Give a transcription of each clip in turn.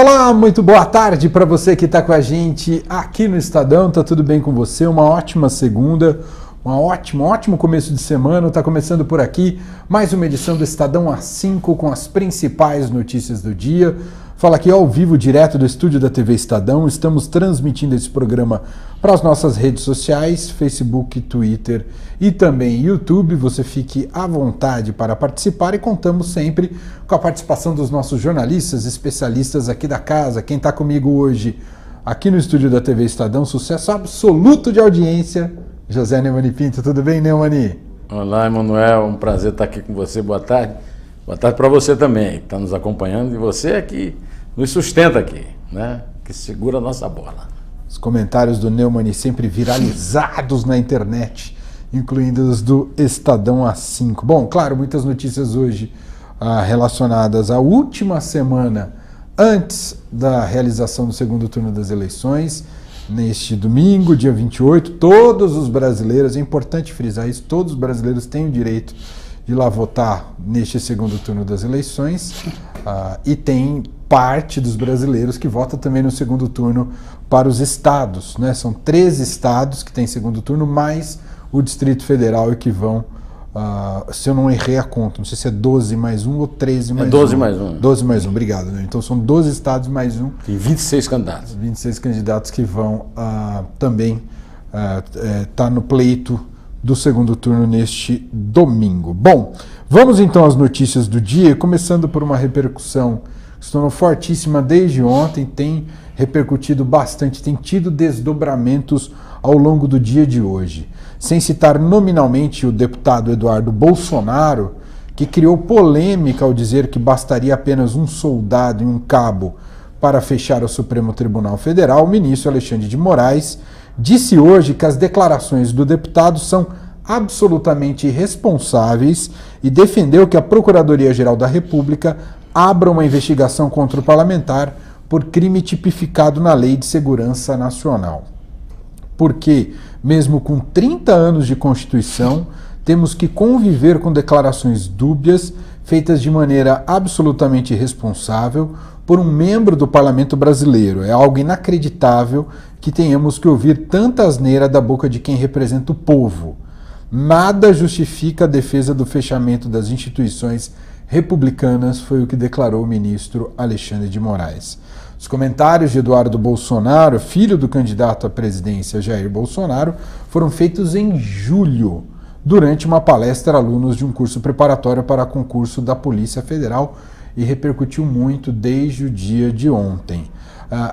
Olá, muito boa tarde para você que está com a gente aqui no Estadão. Tá tudo bem com você? Uma ótima segunda, um ótimo começo de semana. Tá começando por aqui mais uma edição do Estadão A5 com as principais notícias do dia. Fala aqui ao vivo, direto do estúdio da TV Estadão. Estamos transmitindo esse programa para as nossas redes sociais, Facebook, Twitter e também YouTube. Você fique à vontade para participar e contamos sempre com a participação dos nossos jornalistas, especialistas aqui da casa. Quem está comigo hoje aqui no estúdio da TV Estadão, sucesso absoluto de audiência, José Neumani Pinto. Tudo bem, Neumani? Olá, Emanuel. Um prazer estar aqui com você. Boa tarde. Boa tarde para você também, que está nos acompanhando. E você é que nos sustenta aqui, né? Que segura a nossa bola. Os comentários do Neumani sempre viralizados na internet, incluindo os do Estadão A5. Bom, claro, muitas notícias hoje relacionadas à última semana antes da realização do segundo turno das eleições. Neste domingo, dia 28, todos os brasileiros, é importante frisar isso, todos os brasileiros têm o direito de ir lá votar neste segundo turno das eleições, e tem parte dos brasileiros que vota também no segundo turno para os estados, né? São 13 estados que têm segundo turno, mais o Distrito Federal, e que vão, se eu não errei a conta, não sei se é 12 mais 1 ou 13 mais 1. 12 mais 1. 12 mais 1, obrigado. Né? Então são 12 estados mais 1. Tem 26 candidatos. 26 candidatos que vão também estar no pleito do segundo turno neste domingo. Bom, vamos então às notícias do dia, começando por uma repercussão que se tornou fortíssima desde ontem, tem repercutido bastante, tem tido desdobramentos ao longo do dia de hoje. Sem citar nominalmente o deputado Eduardo Bolsonaro, que criou polêmica ao dizer que bastaria apenas um soldado e um cabo para fechar o Supremo Tribunal Federal, o ministro Alexandre de Moraes disse hoje que as declarações do deputado são absolutamente irresponsáveis e defendeu que a Procuradoria-Geral da República abra uma investigação contra o parlamentar por crime tipificado na Lei de Segurança Nacional. Porque, mesmo com 30 anos de Constituição, temos que conviver com declarações dúbias feitas de maneira absolutamente irresponsável por um membro do Parlamento brasileiro. É algo inacreditável que tenhamos que ouvir tanta asneira da boca de quem representa o povo. Nada justifica a defesa do fechamento das instituições republicanas, foi o que declarou o ministro Alexandre de Moraes. Os comentários de Eduardo Bolsonaro, filho do candidato à presidência Jair Bolsonaro, foram feitos em julho, durante uma palestra a alunos de um curso preparatório para concurso da Polícia Federal, e repercutiu muito desde o dia de ontem.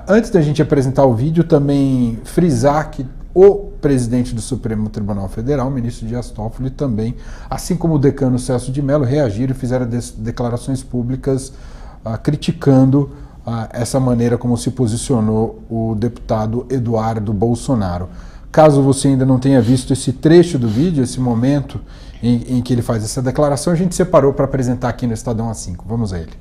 Antes da gente apresentar o vídeo, também frisar que o presidente do Supremo Tribunal Federal, o ministro Dias Toffoli, também, assim como o decano Celso de Mello, reagiram e fizeram declarações públicas criticando essa maneira como se posicionou o deputado Eduardo Bolsonaro. Caso você ainda não tenha visto esse trecho do vídeo, esse momento em que ele faz essa declaração, a gente separou para apresentar aqui no Estadão A5. Vamos a ele.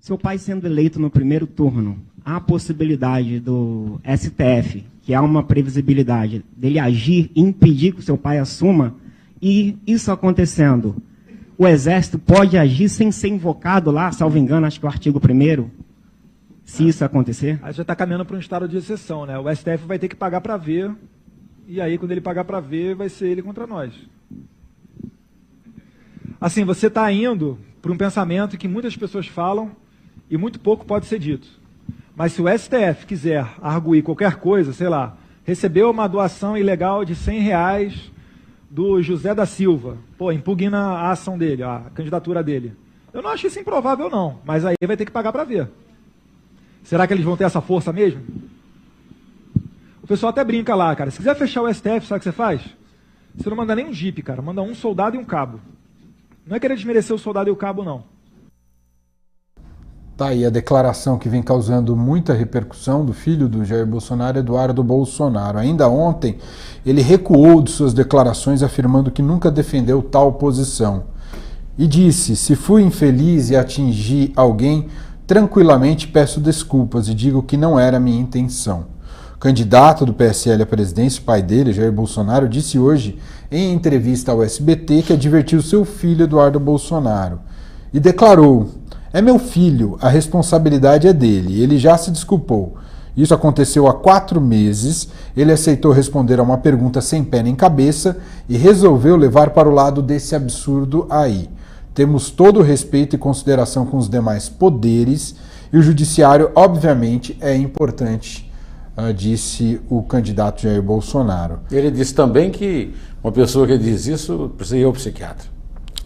Seu pai sendo eleito no primeiro turno, há a possibilidade do STF, que há uma previsibilidade, dele agir e impedir que o seu pai assuma, e isso acontecendo, o Exército pode agir sem ser invocado lá, salvo engano, acho que o artigo 1º, se isso acontecer? Aí já está caminhando para um estado de exceção, né? O STF vai ter que pagar para ver, e aí quando ele pagar para ver, vai ser ele contra nós. Assim, você está indo para um pensamento que muitas pessoas falam e muito pouco pode ser dito. Mas se o STF quiser arguir qualquer coisa, sei lá, recebeu uma doação ilegal de R$100 do José da Silva, impugna a ação dele, a candidatura dele. Eu não acho isso improvável não, mas aí vai ter que pagar para ver. Será que eles vão ter essa força mesmo? O pessoal até brinca lá, cara. Se quiser fechar o STF, sabe o que você faz? Você não manda nem um jipe, cara. Manda um soldado e um cabo. Não é querer desmerecer o soldado e o cabo, não. Tá aí a declaração que vem causando muita repercussão do filho do Jair Bolsonaro, Eduardo Bolsonaro. Ainda ontem, ele recuou de suas declarações, afirmando que nunca defendeu tal posição. E disse: se fui infeliz e atingi alguém, tranquilamente peço desculpas e digo que não era minha intenção. O candidato do PSL à presidência, o pai dele, Jair Bolsonaro, disse hoje em entrevista ao SBT que advertiu seu filho, Eduardo Bolsonaro, e declarou: É meu filho, a responsabilidade é dele, ele já se desculpou. Isso aconteceu há 4 meses, ele aceitou responder a uma pergunta sem pé nem cabeça e resolveu levar para o lado desse absurdo aí. Temos todo o respeito e consideração com os demais poderes e o judiciário, obviamente, é importante, disse o candidato Jair Bolsonaro. Ele disse também que uma pessoa que diz isso precisa ir ao psiquiatra.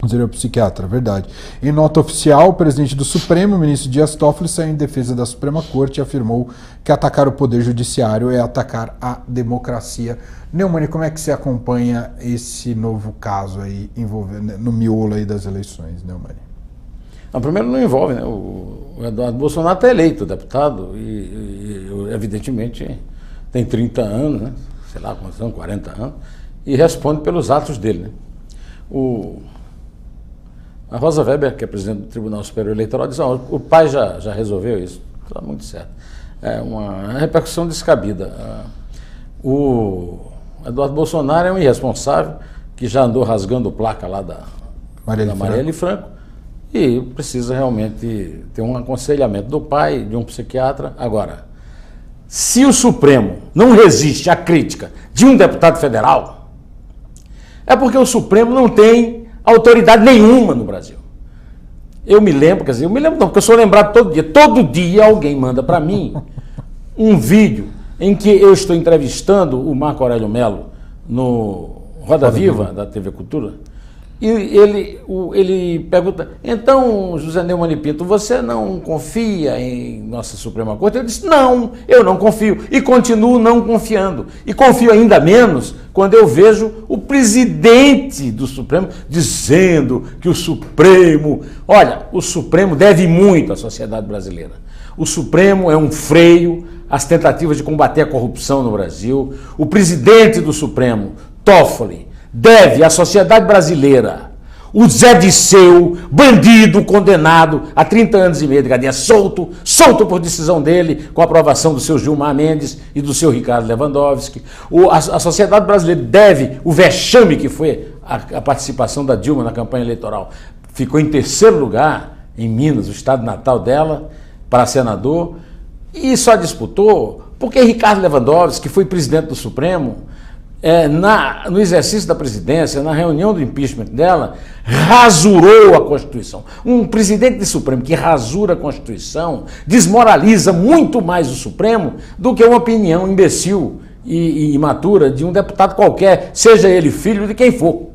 Seria o psiquiatra, verdade. Em nota oficial, o presidente do Supremo, o ministro Dias Toffoli, saiu em defesa da Suprema Corte e afirmou que atacar o Poder Judiciário é atacar a democracia. Neumani, como é que você acompanha esse novo caso aí, envolvendo no miolo aí das eleições, Neumani? Primeiro não envolve, né? O Eduardo Bolsonaro está eleito deputado e evidentemente tem 30 anos, né? Sei lá quantos anos, 40 anos, e responde pelos atos dele, né? A Rosa Weber, que é presidente do Tribunal Superior Eleitoral, diz: o pai já resolveu isso. Está muito certo. É uma repercussão descabida. O Eduardo Bolsonaro é um irresponsável que já andou rasgando placa lá da Marielle Franco e precisa realmente ter um aconselhamento do pai, de um psiquiatra. Agora, se o Supremo não resiste à crítica de um deputado federal, é porque o Supremo não tem autoridade nenhuma no Brasil. Eu me lembro não, porque eu sou lembrado todo dia alguém manda para mim um vídeo em que eu estou entrevistando o Marco Aurélio Melo no Roda Viva, da TV Cultura, e ele pergunta: então, José Neumani Pinto, você não confia em nossa Suprema Corte? Eu disse: não, eu não confio, e continuo não confiando, e confio ainda menos quando eu vejo o presidente do Supremo dizendo que o Supremo... Olha, o Supremo deve muito à sociedade brasileira. O Supremo é um freio às tentativas de combater a corrupção no Brasil. O presidente do Supremo, Toffoli, deve à sociedade brasileira o Zé Disseu, bandido, condenado a 30 anos e meio de cadeia, solto por decisão dele, com a aprovação do seu Gilmar Mendes e do seu Ricardo Lewandowski. A sociedade brasileira deve o vexame que foi a participação da Dilma na campanha eleitoral. Ficou em 3º lugar em Minas, o estado natal dela, para senador, e só disputou porque Ricardo Lewandowski, que foi presidente do Supremo, no exercício da presidência, na reunião do impeachment dela, rasurou a Constituição. Um presidente do Supremo que rasura a Constituição desmoraliza muito mais o Supremo do que uma opinião imbecil e imatura de um deputado qualquer, seja ele filho de quem for.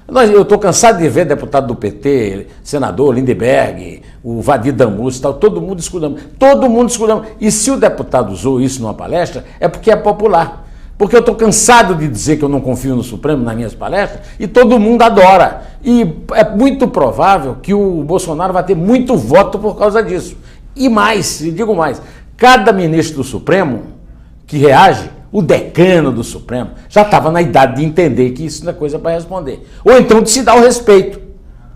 Eu estou cansado de ver deputado do PT, senador Lindeberg, o Vadir Damus, todo mundo discutindo. E se o deputado usou isso numa palestra, é porque é popular. Porque eu estou cansado de dizer que eu não confio no Supremo nas minhas palestras e todo mundo adora. E é muito provável que o Bolsonaro vai ter muito voto por causa disso. E mais, e digo mais, cada ministro do Supremo que reage, o decano do Supremo, já estava na idade de entender que isso não é coisa para responder. Ou então de se dar o respeito.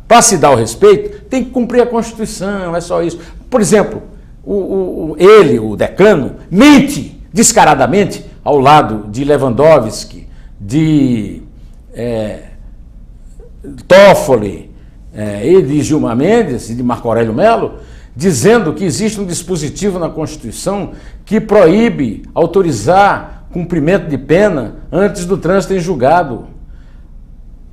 Para se dar o respeito, tem que cumprir a Constituição, é só isso. Por exemplo, o decano, mente descaradamente ao lado de Lewandowski, de Toffoli e de Gilmar Mendes e de Marco Aurélio Melo, dizendo que existe um dispositivo na Constituição que proíbe autorizar cumprimento de pena antes do trânsito em julgado.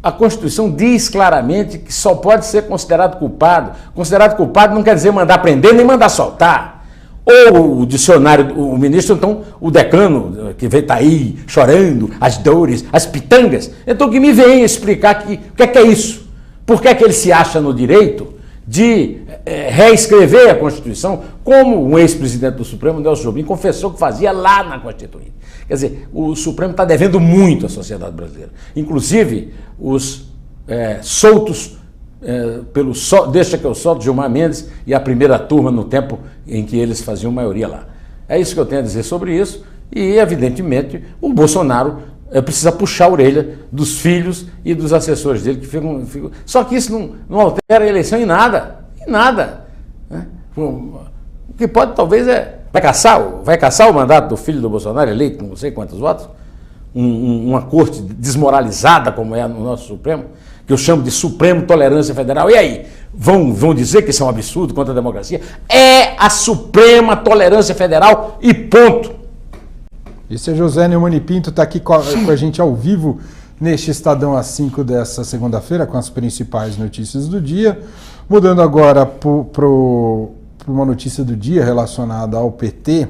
A Constituição diz claramente que só pode ser considerado culpado. Considerado culpado não quer dizer mandar prender nem mandar soltar. Ou o dicionário, o ministro, então, o decano, que está aí chorando, as dores, as pitangas, então que me venha explicar o que é isso. Por que é que ele se acha no direito de reescrever a Constituição, como um ex-presidente do Supremo, Nelson Jobim, confessou que fazia lá na Constituinte. Quer dizer, o Supremo está devendo muito à sociedade brasileira. Inclusive, os soltos... deixa que eu solto Gilmar Mendes e a primeira turma no tempo em que eles faziam maioria lá. É isso que eu tenho a dizer sobre isso e, evidentemente, o Bolsonaro precisa puxar a orelha dos filhos e dos assessores dele que ficam... Só que isso não altera a eleição em nada, né? O que pode, talvez, vai caçar o mandato do filho do Bolsonaro eleito com não sei quantos votos? uma corte desmoralizada como é no nosso Supremo, que eu chamo de Supremo Tolerância Federal. E aí? Vão dizer que isso é um absurdo contra a democracia? É a Suprema Tolerância Federal e ponto. Esse é José Neumann Pinto, está aqui com a gente ao vivo neste Estadão às 5 dessa segunda-feira com as principais notícias do dia. Mudando agora para uma notícia do dia relacionada ao PT,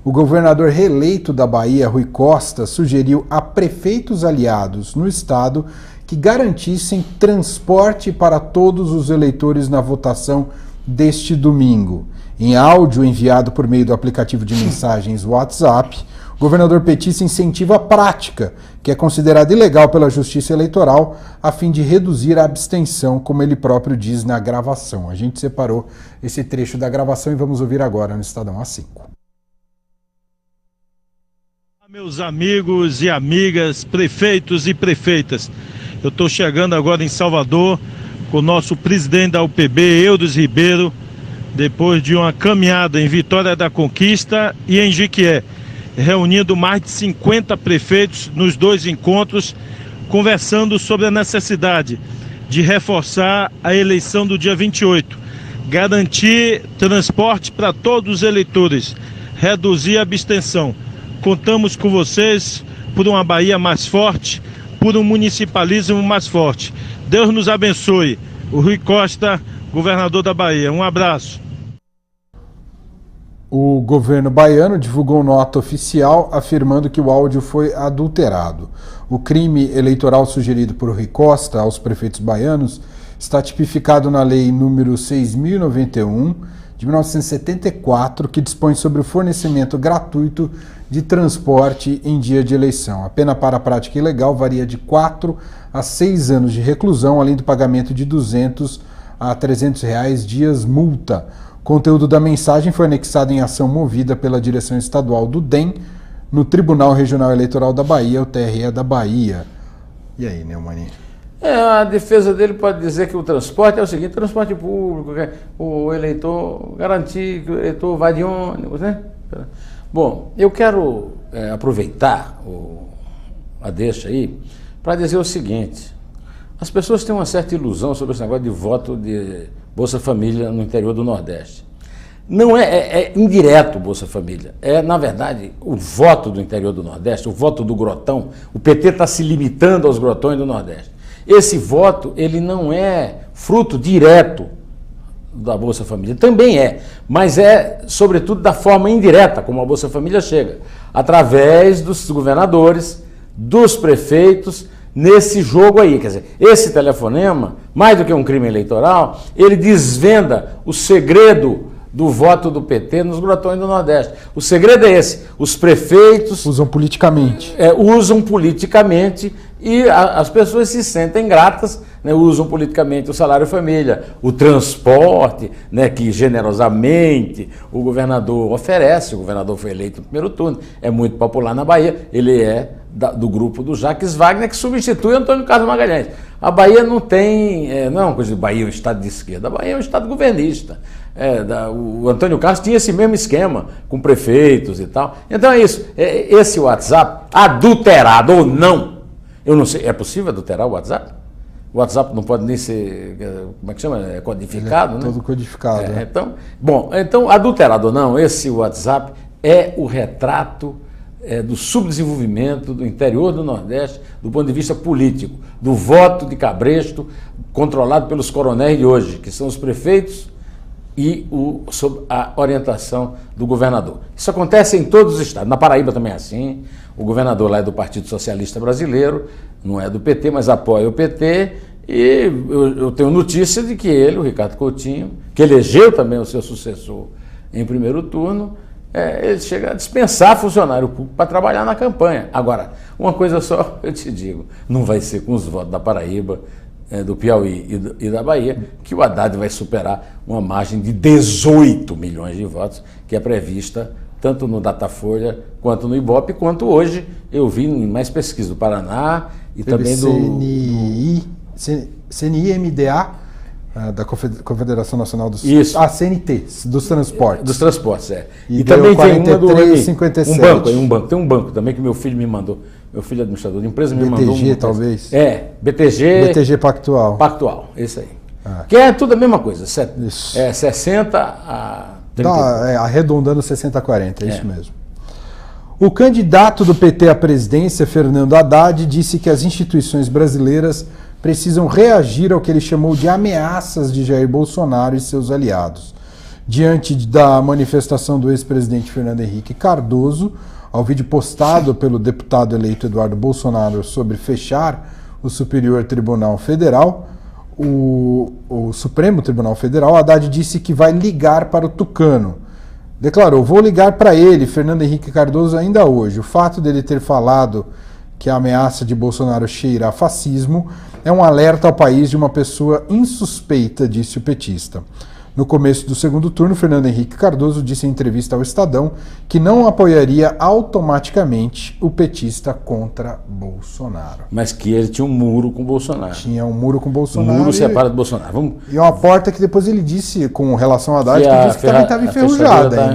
o governador reeleito da Bahia, Rui Costa, sugeriu a prefeitos aliados no estado que garantissem transporte para todos os eleitores na votação deste domingo. Em áudio enviado por meio do aplicativo de mensagens WhatsApp, o governador petista incentiva a prática, que é considerada ilegal pela Justiça Eleitoral, a fim de reduzir a abstenção, como ele próprio diz na gravação. A gente separou esse trecho da gravação e vamos ouvir agora no Estadão às 5. Meus amigos e amigas, prefeitos e prefeitas, eu estou chegando agora em Salvador com o nosso presidente da UPB, Eudes Ribeiro, depois de uma caminhada em Vitória da Conquista e em Jequié, reunindo mais de 50 prefeitos nos 2 encontros, conversando sobre a necessidade de reforçar a eleição do dia 28, garantir transporte para todos os eleitores, reduzir a abstenção. Contamos com vocês por uma Bahia mais forte, por um municipalismo mais forte. Deus nos abençoe. O Rui Costa, governador da Bahia. Um abraço. O governo baiano divulgou nota oficial afirmando que o áudio foi adulterado. O crime eleitoral sugerido por Rui Costa aos prefeitos baianos está tipificado na Lei número 6.091 de 1974, que dispõe sobre o fornecimento gratuito de transporte em dia de eleição. A pena para a prática ilegal varia de 4 a 6 anos de reclusão, além do pagamento de R$200 a R$300 dias multa. O conteúdo da mensagem foi anexado em ação movida pela direção estadual do DEM no Tribunal Regional Eleitoral da Bahia, o TRE da Bahia. E aí, Neumann? A defesa dele pode dizer que o transporte é o seguinte: transporte público, o eleitor, garantir que o eleitor vá de ônibus, né? Bom, eu quero aproveitar a deixa aí para dizer o seguinte: as pessoas têm uma certa ilusão sobre esse negócio de voto de Bolsa Família no interior do Nordeste. Não é indireto Bolsa Família, na verdade, o voto do interior do Nordeste, o voto do grotão. O PT está se limitando aos grotões do Nordeste. Esse voto, ele não é fruto direto da Bolsa Família, também mas é, sobretudo, da forma indireta como a Bolsa Família chega, através dos governadores, dos prefeitos, nesse jogo aí. Quer dizer, esse telefonema, mais do que um crime eleitoral, ele desvenda o segredo do voto do PT nos grotões do Nordeste. O segredo é esse: os prefeitos usam politicamente. Usam politicamente e as pessoas se sentem gratas, né, usam politicamente o salário família, o transporte, né, que generosamente o governador oferece. O governador foi eleito no primeiro turno, é muito popular na Bahia, ele é do grupo do Jacques Wagner, que substitui Antônio Carlos Magalhães. A Bahia não tem, não é uma coisa de Bahia, um estado de esquerda, a Bahia é um estado governista. O Antônio Carlos tinha esse mesmo esquema com prefeitos e tal. Então é isso, esse WhatsApp, adulterado ou não, eu não sei, é possível adulterar o WhatsApp? O WhatsApp não pode nem ser, como é que chama? É codificado, ele é né? Todo codificado. Então, adulterado ou não, esse WhatsApp é o retrato do subdesenvolvimento do interior do Nordeste, do ponto de vista político, do voto de cabresto controlado pelos coronéis de hoje, que são os prefeitos e sob a orientação do governador. Isso acontece em todos os estados. Na Paraíba também é assim. O governador lá é do Partido Socialista Brasileiro, não é do PT, mas apoia o PT. E eu tenho notícia de que ele, o Ricardo Coutinho, que elegeu também o seu sucessor em primeiro turno, ele chega a dispensar funcionário público para trabalhar na campanha. Agora, uma coisa só eu te digo: não vai ser com os votos da Paraíba, do Piauí e da Bahia, que o Haddad vai superar uma margem de 18 milhões de votos, que é prevista tanto no Datafolha, quanto no Ibope, quanto hoje eu vi em mais pesquisa do Paraná e também do CNI-MDA, da Confederação Nacional dos... Isso. CNT, dos transportes. Dos transportes, E também tem uma do 57. tem um banco também que meu filho me mandou meu filho é administrador de empresa, me BTG, mandou um... talvez? BTG Pactual. Pactual, esse aí. Que é tudo a mesma coisa, 60 a 30. Arredondando 60-40, é isso mesmo. O candidato do PT à presidência, Fernando Haddad, disse que as instituições brasileiras precisam reagir ao que ele chamou de ameaças de Jair Bolsonaro e seus aliados. Diante da manifestação do ex-presidente Fernando Henrique Cardoso, ao vídeo postado pelo deputado eleito Eduardo Bolsonaro sobre fechar o Superior Tribunal Federal, o Supremo Tribunal Federal, Haddad disse que vai ligar para o Tucano. Declarou: vou ligar para ele, Fernando Henrique Cardoso, ainda hoje. O fato dele ter falado que a ameaça de Bolsonaro cheira a fascismo é um alerta ao país de uma pessoa insuspeita, disse o petista. No começo do segundo turno, Fernando Henrique Cardoso disse em entrevista ao Estadão que não apoiaria automaticamente o petista contra Bolsonaro. Mas que ele tinha um muro com Bolsonaro. Tinha um muro com Bolsonaro. Um muro separa do Bolsonaro. E uma porta que depois ele disse, com relação a Haddad, que disse que também estava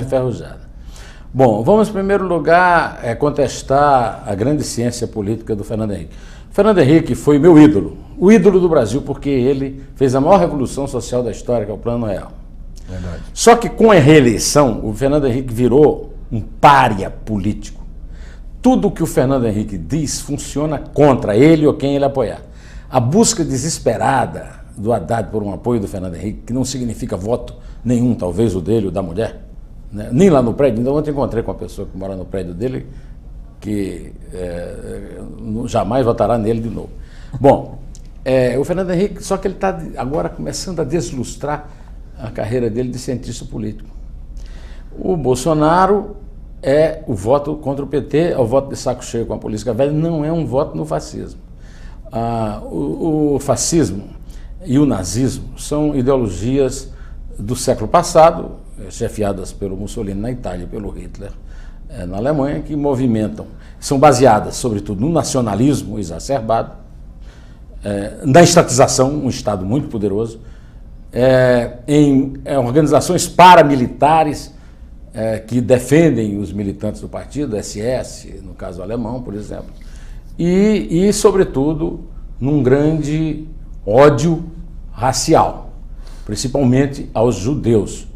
enferrujada. Bom, vamos em primeiro lugar contestar a grande ciência política do Fernando Henrique. Fernando Henrique foi meu ídolo, o ídolo do Brasil, porque ele fez a maior revolução social da história, que é o Plano Real. Verdade. Só que com a reeleição, o Fernando Henrique virou um pária político. Tudo que o Fernando Henrique diz funciona contra ele ou quem ele apoiar. A busca desesperada do Haddad por um apoio do Fernando Henrique, que não significa voto nenhum, talvez o dele ou da mulher, né? Nem lá no prédio. Então, ontem encontrei com uma pessoa que mora no prédio dele, que jamais votará nele de novo. Bom, o Fernando Henrique, só que ele está agora começando a deslustrar a carreira dele de cientista político. O Bolsonaro é o voto contra o PT, é o voto de saco cheio com a política velha, não é um voto no fascismo. O fascismo e o nazismo são ideologias do século passado, chefiadas pelo Mussolini na Itália e pelo Hitler na Alemanha, que movimentam, são baseadas, sobretudo, no nacionalismo exacerbado, na estatização, um Estado muito poderoso, em organizações paramilitares que defendem os militantes do partido, SS, no caso alemão, por exemplo, e sobretudo, num grande ódio racial, principalmente aos judeus.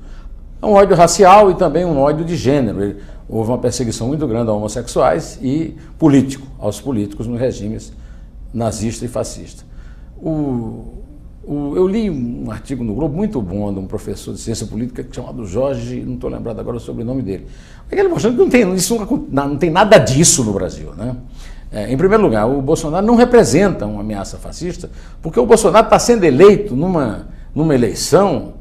Um ódio racial e também um ódio de gênero. Houve uma perseguição muito grande a homossexuais e aos políticos nos regimes nazista e fascista. Eu li um artigo no Globo muito bom de um professor de ciência política chamado Jorge, não estou lembrado agora sobre o nome dele. Ele mostrando que não tem nada disso no Brasil, né? Em primeiro lugar, o Bolsonaro não representa uma ameaça fascista, porque o Bolsonaro está sendo eleito numa eleição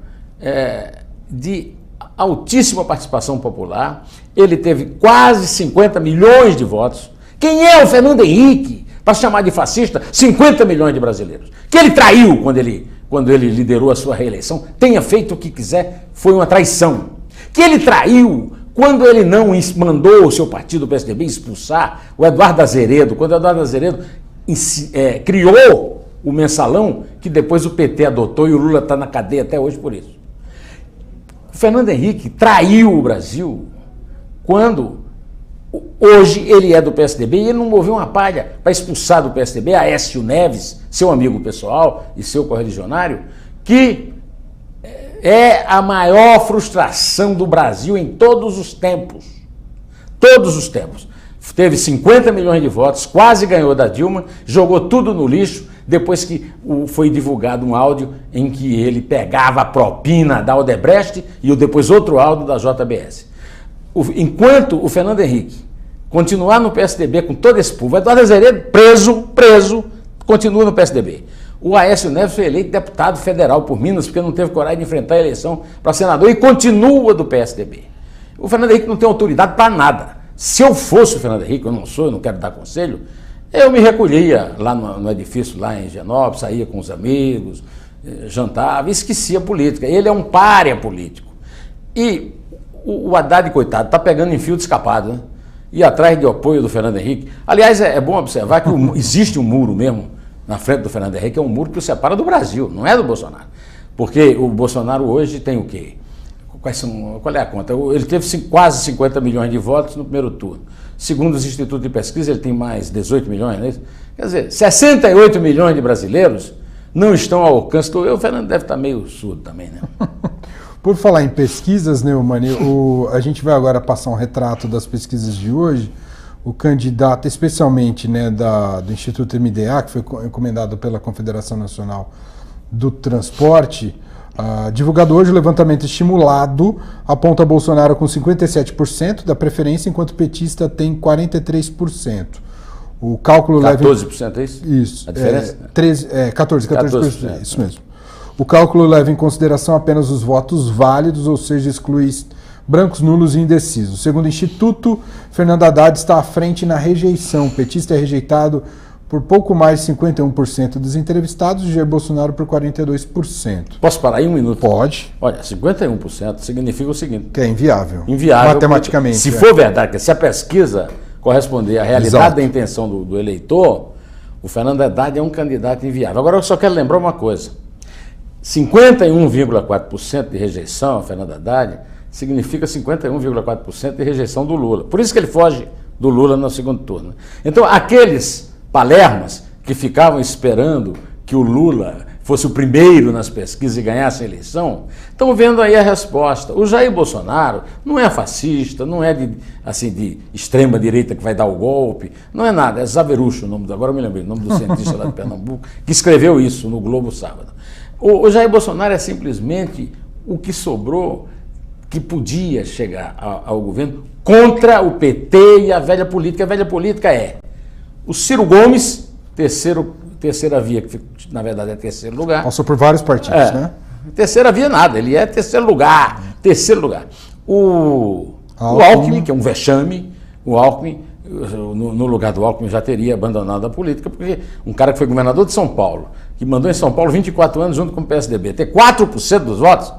de altíssima participação popular. Ele teve quase 50 milhões de votos. Quem é o Fernando Henrique para chamar de fascista 50 milhões de brasileiros? Que ele traiu quando ele liderou a sua reeleição, tenha feito o que quiser, foi uma traição. Que ele traiu quando ele não mandou o seu partido, o PSDB, expulsar o Eduardo Azeredo, quando o Eduardo Azeredo criou o mensalão, que depois o PT adotou e o Lula está na cadeia até hoje por isso. O Fernando Henrique traiu o Brasil quando hoje ele é do PSDB e ele não moveu uma palha para expulsar do PSDB Aécio Neves, seu amigo pessoal e seu correligionário, que é a maior frustração do Brasil em todos os tempos. Todos os tempos. Teve 50 milhões de votos, quase ganhou da Dilma, jogou tudo no lixo, depois que foi divulgado um áudio em que ele pegava a propina da Odebrecht e depois outro áudio da JBS. Enquanto o Fernando Henrique continuar no PSDB com todo esse povo, Eduardo Azeredo preso, continua no PSDB. O Aécio Neves foi eleito deputado federal por Minas porque não teve coragem de enfrentar a eleição para senador e continua do PSDB. O Fernando Henrique não tem autoridade para nada. Se eu fosse o Fernando Henrique, eu não sou, eu não quero dar conselho, eu me recolhia lá no edifício, lá em Higienópolis, saía com os amigos, jantava, esquecia a política. Ele é um pária político. E o Haddad, coitado, está pegando em fio de escapado, né? E atrás de apoio do Fernando Henrique. Aliás, é bom observar que existe um muro mesmo na frente do Fernando Henrique, é um muro que o separa do Brasil, não é do Bolsonaro. Porque o Bolsonaro hoje tem o quê? Qual é a conta? Ele teve quase 50 milhões de votos no primeiro turno. Segundo os institutos de pesquisa, ele tem mais 18 milhões, não é isso? Quer dizer, 68 milhões de brasileiros não estão ao alcance do... O Fernando deve estar meio surdo também, né? Por falar em pesquisas, Neumann, a gente vai agora passar um retrato das pesquisas de hoje. O candidato, especialmente, né, do Instituto MDA, que foi encomendado pela Confederação Nacional do Transporte, divulgado hoje, o levantamento estimulado aponta Bolsonaro com 57% da preferência, enquanto o petista tem 43%. O cálculo 14%, é isso? Isso. A diferença? 14%, isso mesmo. O cálculo leva em consideração apenas os votos válidos, ou seja, exclui brancos, nulos e indecisos. Segundo o Instituto, Fernando Haddad está à frente na rejeição. O petista é rejeitado por pouco mais de 51% dos entrevistados e Jair Bolsonaro por 42%. Posso parar aí um minuto? Pode. Olha, 51% significa o seguinte... Que é inviável. Inviável. Matematicamente. Se for verdade, se a pesquisa corresponder à realidade Exato. da intenção do eleitor, o Fernando Haddad é um candidato inviável. Agora eu só quero lembrar uma coisa. 51,4% de rejeição a Fernando Haddad significa 51,4% de rejeição do Lula. Por isso que ele foge do Lula no segundo turno. Então, aqueles palermas que ficavam esperando que o Lula fosse o primeiro nas pesquisas e ganhasse a eleição, estão vendo aí a resposta. O Jair Bolsonaro não é fascista, não é de extrema direita que vai dar o golpe, não é nada, é Zaverucho o nome, agora eu me lembrei, o nome do cientista lá de Pernambuco, que escreveu isso no Globo sábado. O Jair Bolsonaro é simplesmente o que sobrou que podia chegar ao governo contra o PT e a velha política. A velha política é o Ciro Gomes, terceira via, que na verdade é terceiro lugar. Passou por vários partidos, né? Terceira via nada, ele é terceiro lugar. O Alckmin, que é um vexame, o Alckmin, no lugar do Alckmin, já teria abandonado a política, porque um cara que foi governador de São Paulo, que mandou em São Paulo 24 anos junto com o PSDB, ter 4% dos votos,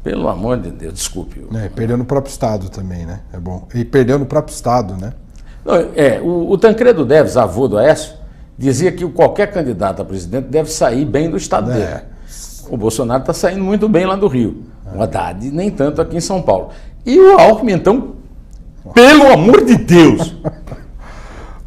pelo amor de Deus, desculpe. Perdeu no próprio estado também, né? É bom. E perdeu no próprio estado, né? Não, o Tancredo Neves, avô do Aécio, dizia que qualquer candidato a presidente deve sair bem do estado dele. O Bolsonaro está saindo muito bem lá do Rio. O Haddad nem tanto aqui em São Paulo. E o Alckmin, então, pelo amor de Deus!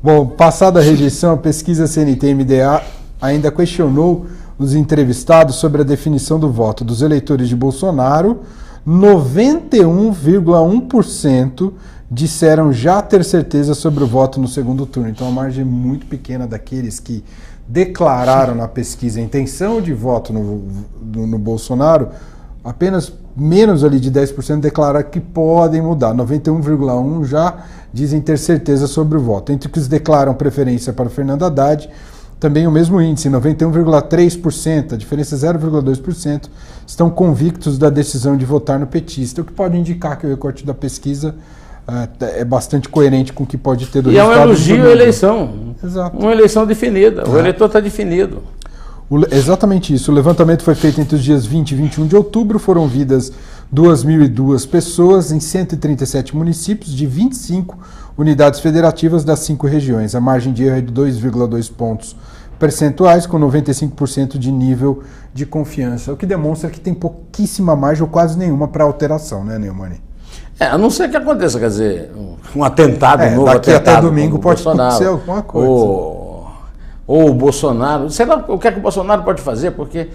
Bom, passada a rejeição, a pesquisa CNT-MDA ainda questionou os entrevistados sobre a definição do voto dos eleitores de Bolsonaro. 91,1% disseram já ter certeza sobre o voto no segundo turno. Então, a margem é muito pequena daqueles que declararam na pesquisa a intenção de voto no Bolsonaro, apenas menos ali de 10% declararam que podem mudar. 91,1% já dizem ter certeza sobre o voto. Entre os que declaram preferência para o Fernando Haddad, também o mesmo índice, 91,3%, a diferença é 0,2%, estão convictos da decisão de votar no petista, o que pode indicar que o recorte da pesquisa é bastante coerente com o que pode ter do resultado. E é um elogio à eleição. Exato. Uma eleição definida. O eleitor está definido. Exatamente isso. O levantamento foi feito entre os dias 20 e 21 de outubro. Foram ouvidas 2.002 pessoas em 137 municípios de 25 unidades federativas das 5 regiões. A margem de erro é de 2,2 pontos percentuais, com 95% de nível de confiança, o que demonstra que tem pouquíssima margem ou quase nenhuma para alteração, né, Neumann? A não ser que aconteça, quer dizer, um atentado novo, daqui atentado até domingo pode Bolsonaro, acontecer alguma coisa. Ou o Bolsonaro, sei lá o que é que o Bolsonaro pode fazer, porque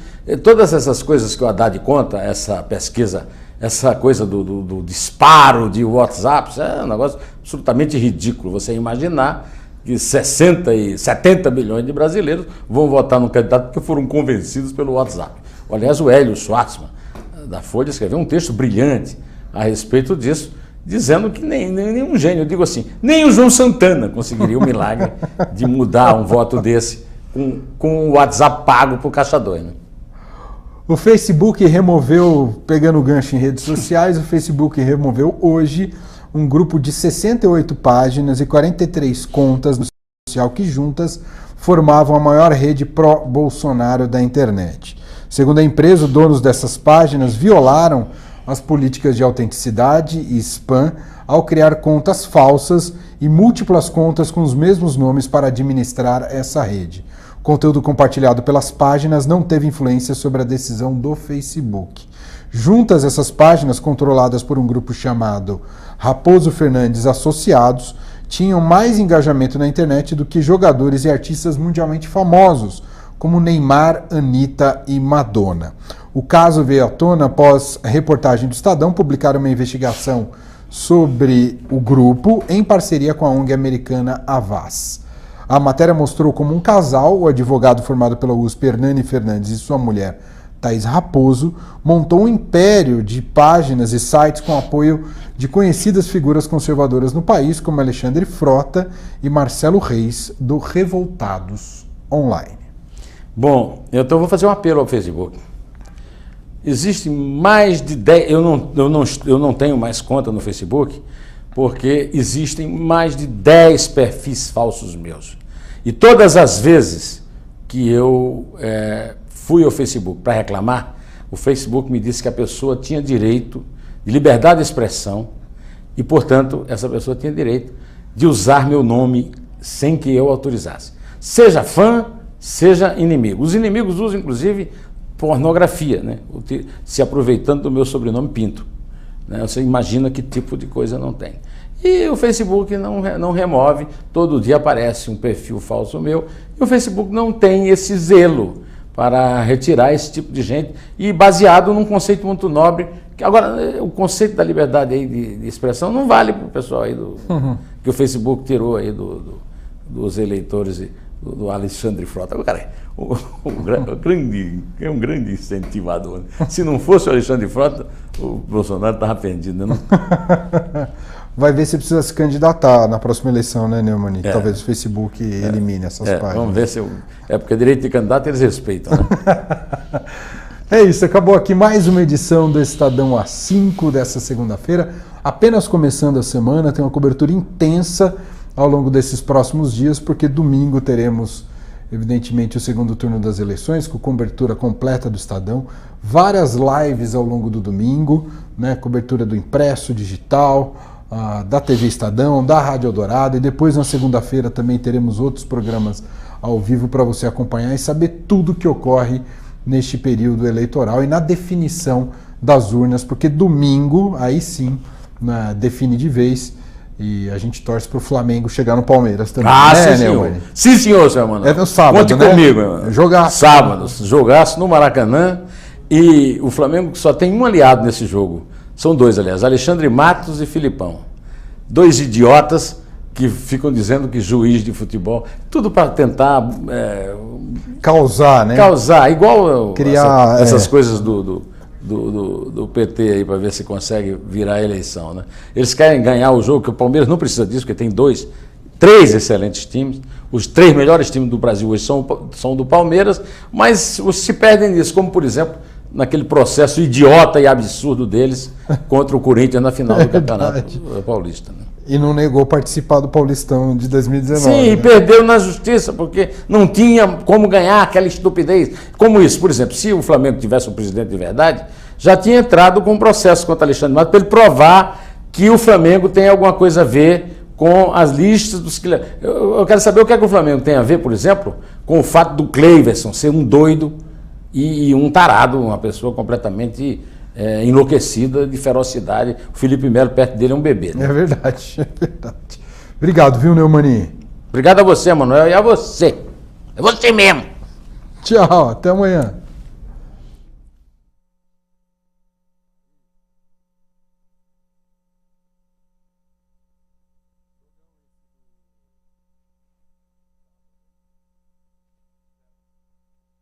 todas essas coisas que o Haddad conta, essa pesquisa, essa coisa do disparo de WhatsApp, é um negócio absolutamente ridículo. Você imaginar que 60 e 70 milhões de brasileiros vão votar no candidato porque foram convencidos pelo WhatsApp. Aliás, o Hélio Schwartzman, da Folha, escreveu um texto brilhante a respeito disso, dizendo que nenhum gênio, eu digo assim, nem o João Santana conseguiria o milagre de mudar um voto desse com o WhatsApp pago para o Caixa 2, né? O Facebook removeu, pegando o gancho em redes sociais, o Facebook removeu hoje um grupo de 68 páginas e 43 contas no social que juntas formavam a maior rede pró-Bolsonaro da internet. Segundo a empresa, os donos dessas páginas violaram as políticas de autenticidade e spam ao criar contas falsas e múltiplas contas com os mesmos nomes para administrar essa rede. O conteúdo compartilhado pelas páginas não teve influência sobre a decisão do Facebook. Juntas, essas páginas, controladas por um grupo chamado Raposo Fernandes Associados, tinham mais engajamento na internet do que jogadores e artistas mundialmente famosos, como Neymar, Anitta e Madonna. O caso veio à tona após a reportagem do Estadão publicar uma investigação sobre o grupo em parceria com a ONG americana Havas. A matéria mostrou como um casal, o advogado formado pela USP, Hernani Fernandes, e sua mulher, Thaís Raposo, montou um império de páginas e sites com apoio de conhecidas figuras conservadoras no país, como Alexandre Frota e Marcelo Reis, do Revoltados Online. Bom, então vou fazer um apelo ao Facebook. Existem mais de 10... Eu não tenho mais conta no Facebook, porque existem mais de 10 perfis falsos meus. E todas as vezes que eu fui ao Facebook para reclamar, o Facebook me disse que a pessoa tinha direito de liberdade de expressão e, portanto, essa pessoa tinha direito de usar meu nome sem que eu autorizasse. Seja fã, seja inimigo. Os inimigos usam, inclusive, pornografia, né? Se aproveitando do meu sobrenome Pinto. Né? Você imagina que tipo de coisa não tem. E o Facebook não remove, todo dia aparece um perfil falso meu, e o Facebook não tem esse zelo para retirar esse tipo de gente, e baseado num conceito muito nobre, que agora o conceito da liberdade aí de expressão não vale para o pessoal aí que o Facebook tirou aí dos eleitores do Alexandre Frota. O cara é um grande incentivador. Né? Se não fosse o Alexandre Frota, o Bolsonaro estava perdido, né? Vai ver se precisa se candidatar na próxima eleição, né, Neumann? Talvez o Facebook elimine essas páginas. Vamos ver se... porque direito de candidato eles respeitam, né? É isso, acabou aqui mais uma edição do Estadão A5 dessa segunda-feira. Apenas começando a semana, tem uma cobertura intensa ao longo desses próximos dias, porque domingo teremos, evidentemente, o segundo turno das eleições, com cobertura completa do Estadão, várias lives ao longo do domingo, né, cobertura do impresso, digital, da TV Estadão, da Rádio Eldorado, e depois na segunda-feira também teremos outros programas ao vivo para você acompanhar e saber tudo o que ocorre neste período eleitoral e na definição das urnas, porque domingo, aí sim, define de vez. E a gente torce para o Flamengo chegar no Palmeiras também. Sim, senhor. Sim, senhor, seu Emanuel. É no sábado, Conte comigo, Emanuel. Jogaço. Sábado, jogaço no Maracanã. E o Flamengo só tem um aliado nesse jogo. São dois, aliás, Alexandre Matos e Filipão. Dois idiotas que ficam dizendo que juiz de futebol, tudo para tentar... causar, né? Causar, igual criar essas coisas do PT aí, para ver se consegue virar a eleição, né? Eles querem ganhar o jogo, que o Palmeiras não precisa disso, porque tem três excelentes times, os 3 melhores times do Brasil hoje são do Palmeiras, mas se perdem nisso, como por exemplo, naquele processo idiota e absurdo deles contra o Corinthians na final do Campeonato Paulista. Né? E não negou participar do Paulistão de 2019. Sim, né? E perdeu na justiça, porque não tinha como ganhar aquela estupidez. Como isso, por exemplo, se o Flamengo tivesse um presidente de verdade, já tinha entrado com um processo contra Alexandre Matos para ele provar que o Flamengo tem alguma coisa a ver com as listas dos... Eu quero saber o que é que o Flamengo tem a ver, por exemplo, com o fato do Cleiverson ser um doido e um tarado, uma pessoa completamente enlouquecida de ferocidade. O Felipe Melo perto dele é um bebê. Né? É verdade. Obrigado, viu, Neumann? Obrigado a você, Manuel, e a você. É você mesmo. Tchau, até amanhã.